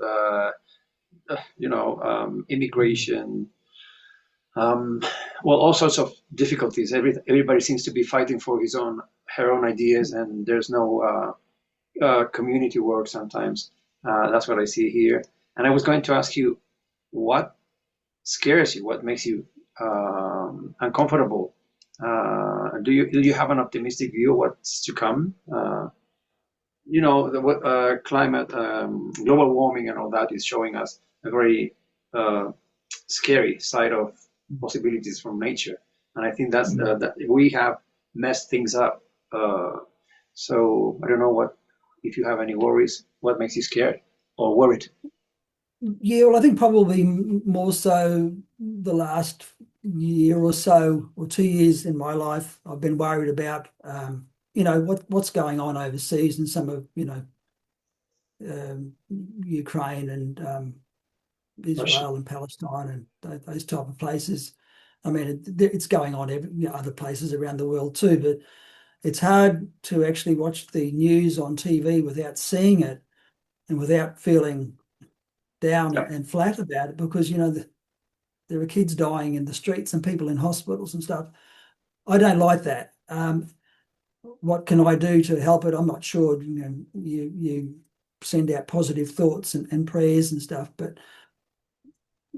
[SPEAKER 1] Immigration, um, well, all sorts of difficulties. Everybody seems to be fighting for her own ideas, and there's no community work sometimes. That's what I see here. And I was going to ask you, what scares you? What makes you uncomfortable? Do you have an optimistic view of what's to come? Climate, global warming, and all that is showing us a very uh, scary side of possibilities from nature, and I think that we have messed things up. So I don't know what if you have any worries. What makes you scared or worried?
[SPEAKER 2] Yeah, well, I think probably more so the last year or so, or 2 years in my life, I've been worried about, what's going on overseas and some of, Ukraine and
[SPEAKER 1] Russia.
[SPEAKER 2] Israel and Palestine and those type of places. I mean, it's going on other places around the world too, but it's hard to actually watch the news on TV without seeing it and without feeling down
[SPEAKER 1] Yeah.
[SPEAKER 2] and flat about it because, there are kids dying in the streets and people in hospitals and stuff. I don't like that. What can I do to help it? I'm not sure. You send out positive thoughts and prayers and stuff, but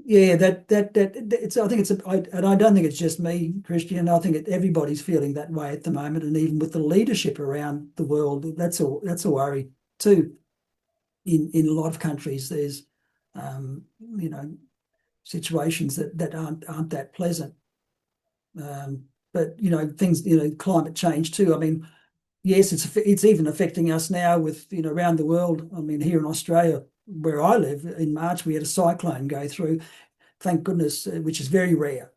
[SPEAKER 2] yeah, that it's. I think and I don't think it's just me, Christian. I think everybody's feeling that way at the moment, and even with the leadership around the world, that's a worry too. In a lot of countries, there's um, you know situations that aren't that pleasant. But things, climate change too. I mean, yes, it's even affecting us now with around the world. I mean, here in Australia, where I live, in March we had a cyclone go through. Thank goodness, which is very rare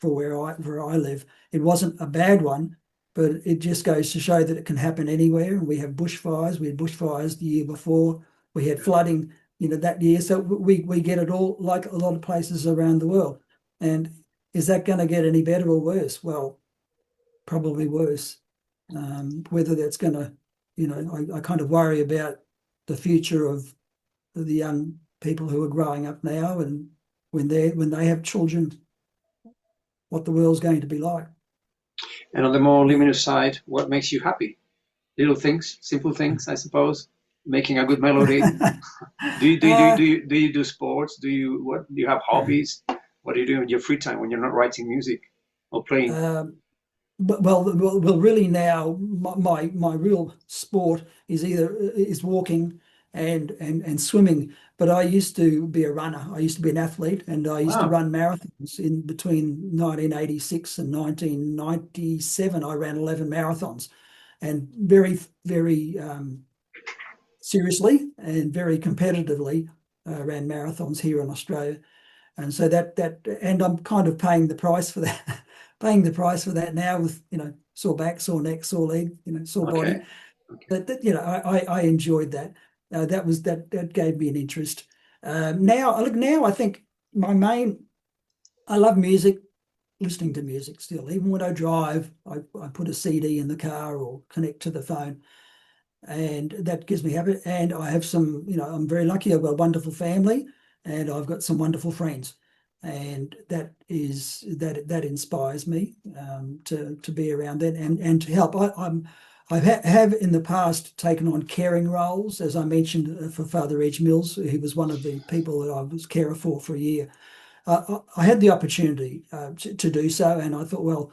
[SPEAKER 2] for where I live. It wasn't a bad one, but it just goes to show that it can happen anywhere. And we have bushfires. We had bushfires the year before. We had flooding, that year. So we get it all like a lot of places around the world. And is that going to get any better or worse? Well, probably worse. Whether that's going to, I kind of worry about the future of the young people who are growing up now and when they have children, what the world's going to be like.
[SPEAKER 1] And on the more luminous side, what makes you happy? Little things, simple things, I suppose. Making a good melody.
[SPEAKER 2] uh,
[SPEAKER 1] Do you do sports? Do you have hobbies? What do you do in your free time when you're not writing music or playing?
[SPEAKER 2] um, really now my real sport is walking and swimming. But I used to be a runner. I used to be an athlete, and I used to
[SPEAKER 1] Wow.
[SPEAKER 2] run marathons in between 1986 and 1997. I ran 11 marathons, and very very seriously and very competitively ran marathons here in Australia. And so and I'm kind of paying the price for that, paying the price for that now with sore back, sore neck, sore leg, sore body.
[SPEAKER 1] Okay. Okay.
[SPEAKER 2] I enjoyed that. That gave me an interest. Now I think my main I love music, listening to music still. Even when I drive, I put a CD in the car or connect to the phone, and that gives me habit. And I have some, I'm very lucky. I've got a wonderful family, and I've got some wonderful friends, and that inspires me to be around that and to help. I have in the past taken on caring roles, as I mentioned, for Father Edge Mills. He was one of the people that I was carer for a year. I had the opportunity to do so, and I thought, well,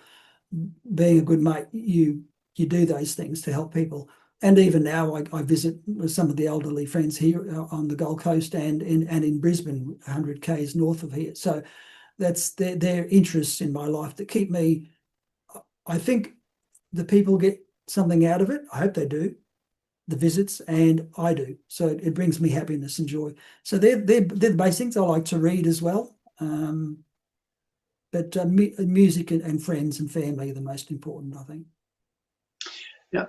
[SPEAKER 2] being a good mate, you do those things to help people. And even now, I visit with some of the elderly friends here on the Gold Coast and in Brisbane, 100 k's north of here. So that's their interests in my life that keep me. I think the people get something out of it. I hope they do. The visits, and I do. So it brings me happiness and joy. So they're the basic things. I like to read as well. But music and friends and family are the most important, I think.
[SPEAKER 1] Yeah.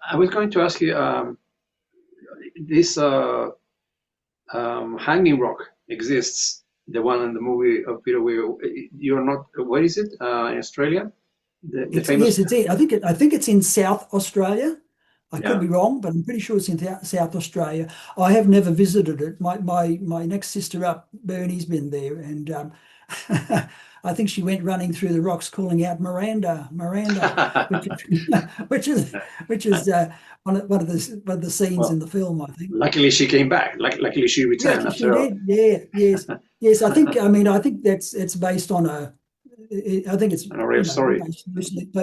[SPEAKER 1] I was going to ask you. this hanging rock exists. The one in the movie of Peter Weir. You're not. What is it in Australia? The
[SPEAKER 2] It's
[SPEAKER 1] famous.
[SPEAKER 2] yes, it's I think it's in South Australia. I could
[SPEAKER 1] Yeah.
[SPEAKER 2] be wrong, but I'm pretty sure it's in South Australia. I have never visited it. My next sister up, Bernie's been there, and I think she went running through the rocks, calling out Miranda, Miranda, which which is which is one of the scenes in
[SPEAKER 1] Well,
[SPEAKER 2] the film, I think.
[SPEAKER 1] luckily she came back. Luckily she
[SPEAKER 2] Yeah,
[SPEAKER 1] returned
[SPEAKER 2] she
[SPEAKER 1] after all.
[SPEAKER 2] did. Yeah, yes, yes. I think that's it's based on I think it's
[SPEAKER 1] An real story.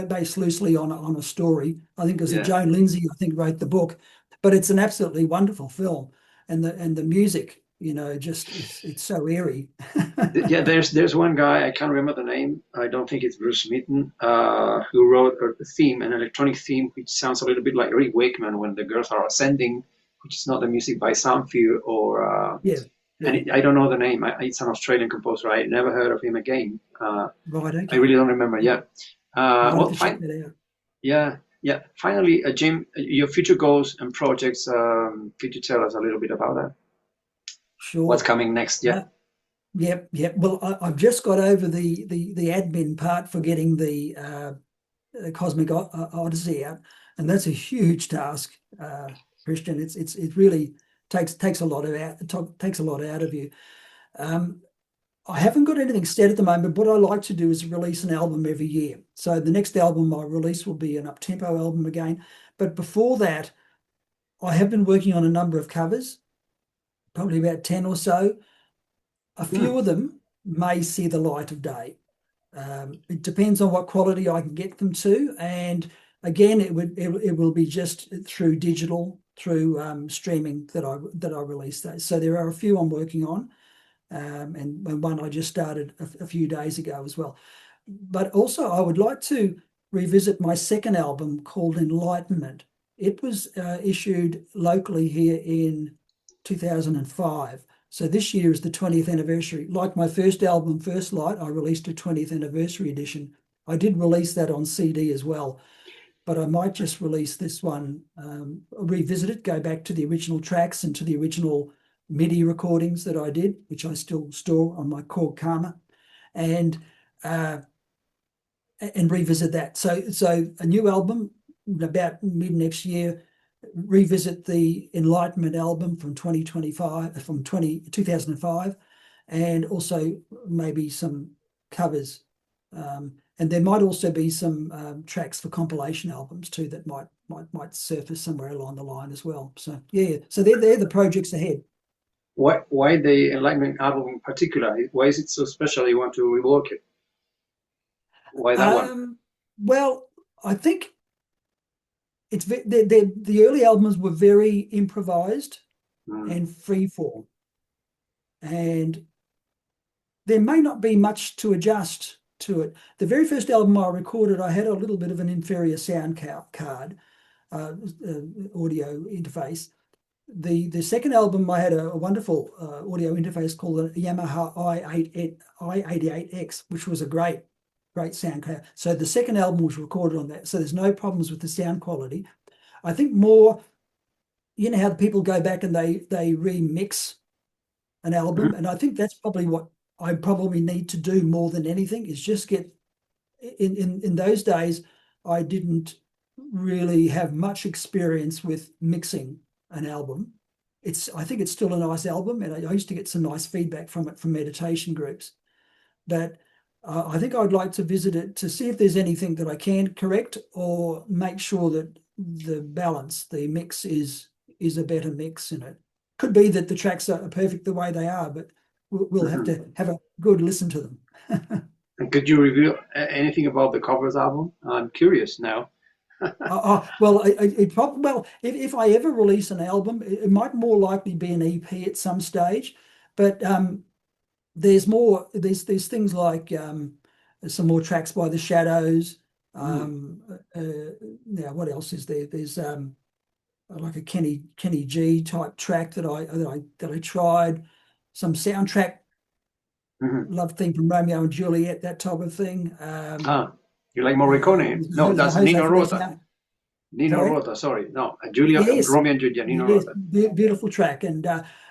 [SPEAKER 2] based loosely on a story. I think it was a
[SPEAKER 1] Yeah.
[SPEAKER 2] Joan Lindsay, I think, wrote the book, but it's an absolutely wonderful film, and the music, just it's so eerie.
[SPEAKER 1] Yeah, there's one guy, I can't remember the name. I don't think it's Bruce Smitten, who wrote a theme, an electronic theme, which sounds a little bit like Rick Wakeman when the girls are ascending, which is not the music by Soundfield or
[SPEAKER 2] Yeah,
[SPEAKER 1] and
[SPEAKER 2] yeah,
[SPEAKER 1] I don't know the name. It's an Australian composer. I never heard of him again.
[SPEAKER 2] right.
[SPEAKER 1] I really
[SPEAKER 2] Okay,
[SPEAKER 1] don't remember. Yeah.
[SPEAKER 2] I'll have
[SPEAKER 1] Well,
[SPEAKER 2] to check
[SPEAKER 1] fine.
[SPEAKER 2] that out.
[SPEAKER 1] Yeah, yeah. Finally, Jim, your future goals and projects. Could you tell us a little bit about that? What's
[SPEAKER 2] Sure.
[SPEAKER 1] coming next? Yeah.
[SPEAKER 2] Uh, Yep, yep. Well, I've just got over the admin part for getting the Cosmic Odyssey out, and that's a huge task, Christian. It really takes a lot of takes a lot out of you. Um, I haven't got anything set at the moment. What I like to do is release an album every year. So the next album I release will be an up-tempo album again. But before that, I have been working on a number of covers, probably about 10 or so. A
[SPEAKER 1] Hmm.
[SPEAKER 2] few of them may see the light of day. It depends on what quality I can get them to, and again, it will be just through digital, through streaming that I release those. So there are a few I'm working on, and one I just started a few days ago as well. But also, I would like to revisit my second album called Enlightenment. It was issued locally here in 2005. So this year is the 20th anniversary. Like my first album, First Light, I released a 20th anniversary edition. I did release that on CD as well, but I might just release this one, revisit it, go back to the original tracks and to the original MIDI recordings that I did, which I still store on my Korg Karma, and uh, and revisit that. So a new album about mid next year, revisit the Enlightenment album from 2025, from 2005, and also maybe some covers. And there might also be some tracks for compilation albums too that might surface somewhere along the line as well. So yeah, so they're the projects ahead.
[SPEAKER 1] Why the Enlightenment album in particular? Why is it so special? You want to rework it? Why that one?
[SPEAKER 2] Well, I think the early albums were very improvised
[SPEAKER 1] Mm.
[SPEAKER 2] and free form, and there may not be much to adjust to it. The very first album I recorded, I had a little bit of an inferior sound card, audio interface. The second album, I had a wonderful audio interface called the Yamaha i88X, which was a great sound card. So the second album was recorded on that. So there's no problems with the sound quality. I think more, how the people go back and they remix an album,
[SPEAKER 1] Mhm.
[SPEAKER 2] and I think that's probably what I probably need to do more than anything is just get in those days. I didn't really have much experience with mixing an album. I think it's still a nice album, and I used to get some nice feedback from it from meditation groups. But I think I'd like to visit it to see if there's anything that I can correct or make sure that the balance, the mix is a better mix in it. Could be that the tracks are perfect the way they are, but we'll have
[SPEAKER 1] Mhm.
[SPEAKER 2] to have a good listen to them.
[SPEAKER 1] And could you reveal anything about the covers album? I'm curious now.
[SPEAKER 2] Well, if I ever release an album, it might more likely be an EP at some stage, but there's things like some more tracks by the Shadows.
[SPEAKER 1] Mm.
[SPEAKER 2] Now what else is there? There's like a Kenny G type track that I tried, some soundtrack
[SPEAKER 1] Mhm.
[SPEAKER 2] love theme from Romeo and Juliet, that type of thing.
[SPEAKER 1] Ah, you like Morricone? No,
[SPEAKER 2] Jose,
[SPEAKER 1] that's
[SPEAKER 2] Jose
[SPEAKER 1] Nino Rota.
[SPEAKER 2] Feliciano.
[SPEAKER 1] Nino
[SPEAKER 2] Sorry?
[SPEAKER 1] Rota, sorry. No, Julia,
[SPEAKER 2] Yes,
[SPEAKER 1] Romeo and Juliet, Nino
[SPEAKER 2] yes,
[SPEAKER 1] Rota.
[SPEAKER 2] beautiful track. And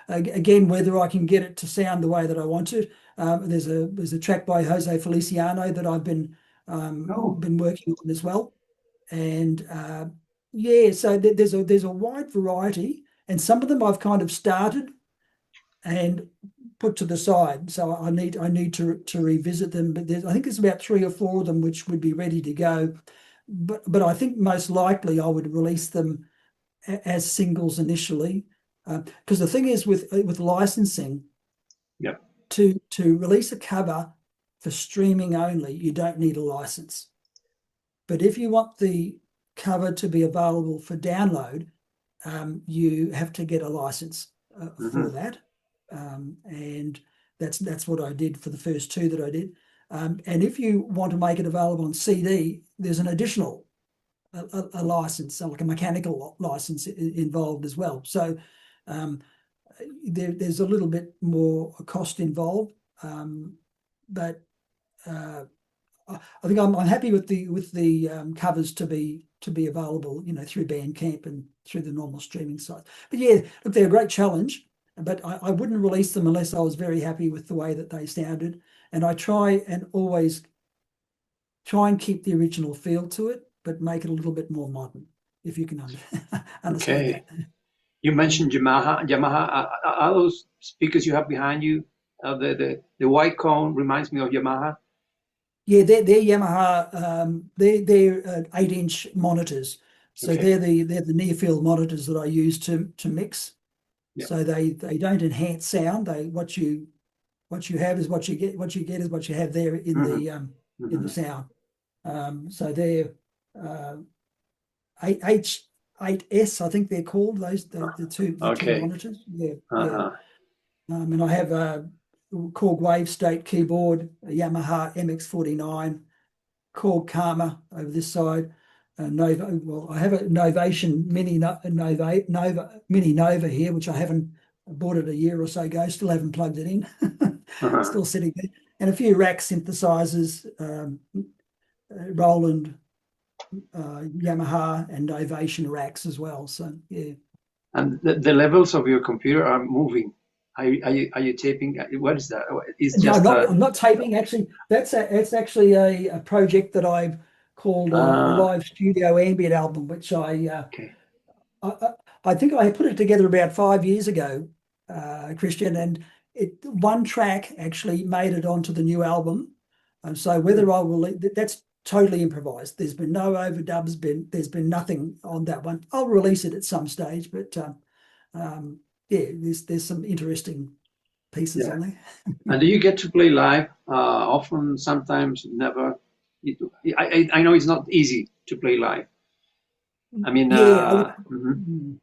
[SPEAKER 2] again, whether I can get it to sound the way that I want to, there's a track by Jose Feliciano that I've
[SPEAKER 1] Oh,
[SPEAKER 2] been working on as well. And yeah, so there's a wide variety, and some of them I've kind of started and put to the side. So I need to revisit them. But I think there's about 3 or 4 of them which would be ready to go. But I think most likely I would release them as singles initially, because the thing is with licensing,
[SPEAKER 1] yeah.
[SPEAKER 2] to release a cover for streaming only, you don't need a license. But if you want the cover to be available for download, you have to get a license for
[SPEAKER 1] Mm-hmm.
[SPEAKER 2] that. And that's what I did for the first 2 that I did. And if you want to make it available on CD, there's an additional a license, like a mechanical license involved as well. So there's a little bit more cost involved, but I think I'm happy with the covers to be available, through Bandcamp and through the normal streaming sites. But yeah, look, they're a great challenge. But I wouldn't release them unless I was very happy with the way that they sounded. And I always try and keep the original feel to it, but make it a little bit more modern, if you can understand
[SPEAKER 1] Okay.
[SPEAKER 2] that.
[SPEAKER 1] You mentioned Yamaha. Yamaha, are those speakers you have behind you? The white cone reminds me of Yamaha.
[SPEAKER 2] Yeah, they're Yamaha. They're 8-inch monitors. So
[SPEAKER 1] Okay.
[SPEAKER 2] they're the near field monitors that I use to mix.
[SPEAKER 1] Yeah.
[SPEAKER 2] So they don't enhance sound. What you have is what you get. What you get is what you have there
[SPEAKER 1] Mm-hmm.
[SPEAKER 2] in the
[SPEAKER 1] Mm-hmm.
[SPEAKER 2] sound. So they're H8S, I think they're called, those the two
[SPEAKER 1] Okay.
[SPEAKER 2] monitors. Yeah, yeah.
[SPEAKER 1] Uh-huh.
[SPEAKER 2] And I have a Korg Wave State keyboard, a Yamaha MX49, Korg Karma over this side. Nova. Well, I have a Novation Mini Nova here, which I haven't bought it a year or so ago. Still haven't plugged it in.
[SPEAKER 1] Uh-huh.
[SPEAKER 2] Still sitting there, and a few rack synthesizers, Roland, Yamaha, and Novation racks as well. So yeah.
[SPEAKER 1] And the levels of your computer are moving. Are you taping? What is that? It's
[SPEAKER 2] No,
[SPEAKER 1] just
[SPEAKER 2] I'm not taping. Actually, it's actually a project that I've called a live studio ambient album, which
[SPEAKER 1] okay.
[SPEAKER 2] I, I think I put it together about 5 years ago, Christian, and one track actually made it onto the new album. And so whether I will, that's totally improvised. There's been no overdubs. There's been nothing on that one. I'll release it at some stage, but yeah, there's some interesting pieces
[SPEAKER 1] Yeah.
[SPEAKER 2] on there.
[SPEAKER 1] And do you get to play live? Often, sometimes, never. I know it's not easy to play live. I mean,
[SPEAKER 2] Yeah, look,
[SPEAKER 1] mhm.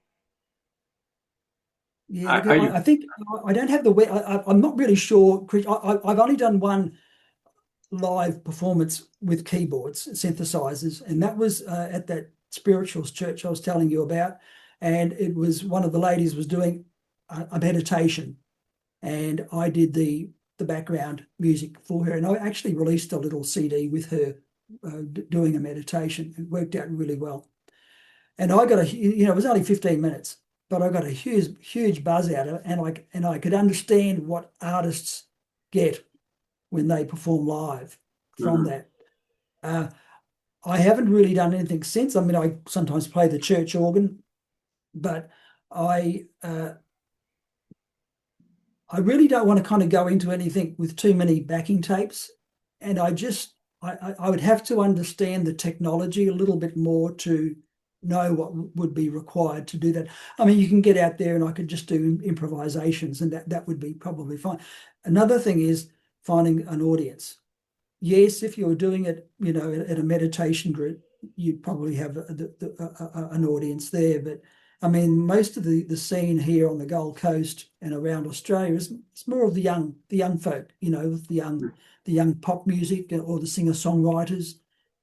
[SPEAKER 2] yeah, look,
[SPEAKER 1] Are you?
[SPEAKER 2] I think I don't have I'm not really sure, Chris. I've only done one live performance with keyboards, synthesizers, and that was at that spirituals church I was telling you about. And it was one of the ladies was doing a meditation, and I did the background music for her, and I actually released a little CD with her doing a meditation. It worked out really well. And I got it was only 15 minutes, but I got a huge buzz out of it, and I could understand what artists get when they perform live from
[SPEAKER 1] Mhm.
[SPEAKER 2] that. Uh, I haven't really done anything since. I mean, I sometimes play the church organ, but I I really don't want to kind of go into anything with too many backing tapes, and I would have to understand the technology a little bit more to know what would be required to do that. I mean, you can get out there and I could just do improvisations, and that would be probably fine. Another thing is finding an audience. Yes, if you were doing it, at a meditation group, you'd probably have an audience there. But I mean, most of the scene here on the Gold Coast and around Australia is it's more of the young folk, with the young pop music or the singer songwriters,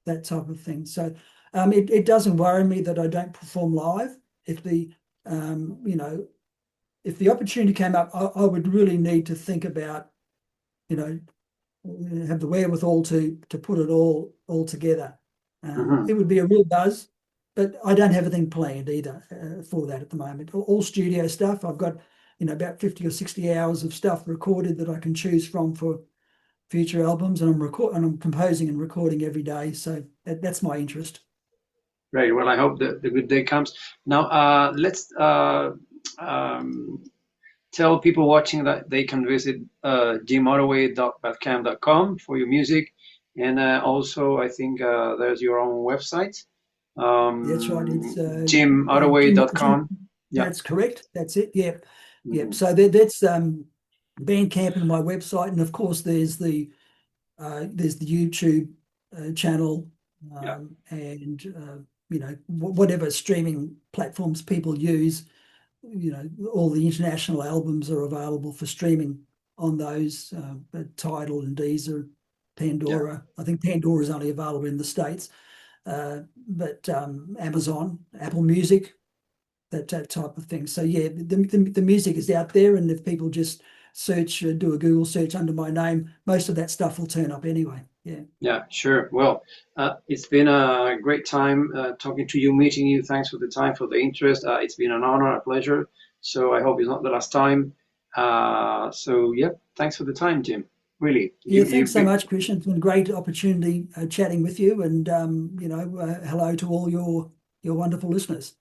[SPEAKER 2] that type of thing. So it doesn't worry me that I don't perform live. If the if the opportunity came up, I would really need to think about, you know, have the wherewithal to put it all together.
[SPEAKER 1] Mhm.
[SPEAKER 2] It would be a real buzz, but I don't have anything planned either for that at the moment. All studio stuff. I've got, about 50 or 60 hours of stuff recorded that I can choose from for future albums, and I'm composing and recording every day. So that's my interest.
[SPEAKER 1] Great. Well, I hope the good day comes. Now, let's tell people watching that they can visit jimottaway.bandcamp.com for your music. And also, I think there's your own website.
[SPEAKER 2] That's right. It's
[SPEAKER 1] JimOttaway.com.
[SPEAKER 2] Yeah, that's correct. That's it. Yeah.
[SPEAKER 1] Mm-hmm.
[SPEAKER 2] So that's Bandcamp and my website, and of course there's the YouTube channel, and whatever streaming platforms people use. All the international albums are available for streaming on those. Tidal and Deezer, Pandora. I think Pandora is only available in the States, but Amazon, Apple Music, that type of thing. So yeah, the music is out there, and if people just search, do a Google search under my name, most of that stuff will turn up anyway.
[SPEAKER 1] Yeah, sure. Well, it's been a great time talking to you, meeting you. Thanks for the time, for the interest. It's been an honor, a pleasure. So I hope it's not the last time. So yeah, thanks for the time, Jim. Really.
[SPEAKER 2] Yeah, thanks so much, Christian. It's been a great opportunity chatting with you, and hello to all your wonderful listeners.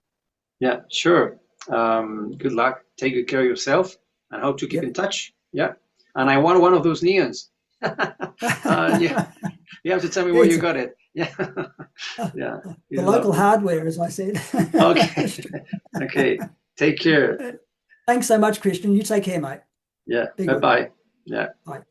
[SPEAKER 1] Yeah, sure. Good luck. Take good care of yourself, and hope to keep in touch. Yeah. And I want one of those neons. Yeah, you have to tell me where you got it. Yeah, yeah.
[SPEAKER 2] The local hardware, as I said.
[SPEAKER 1] Okay. Okay. Take care.
[SPEAKER 2] Thanks so much, Christian. You take care, mate.
[SPEAKER 1] Yeah. Bye-bye. Yeah.
[SPEAKER 2] Bye.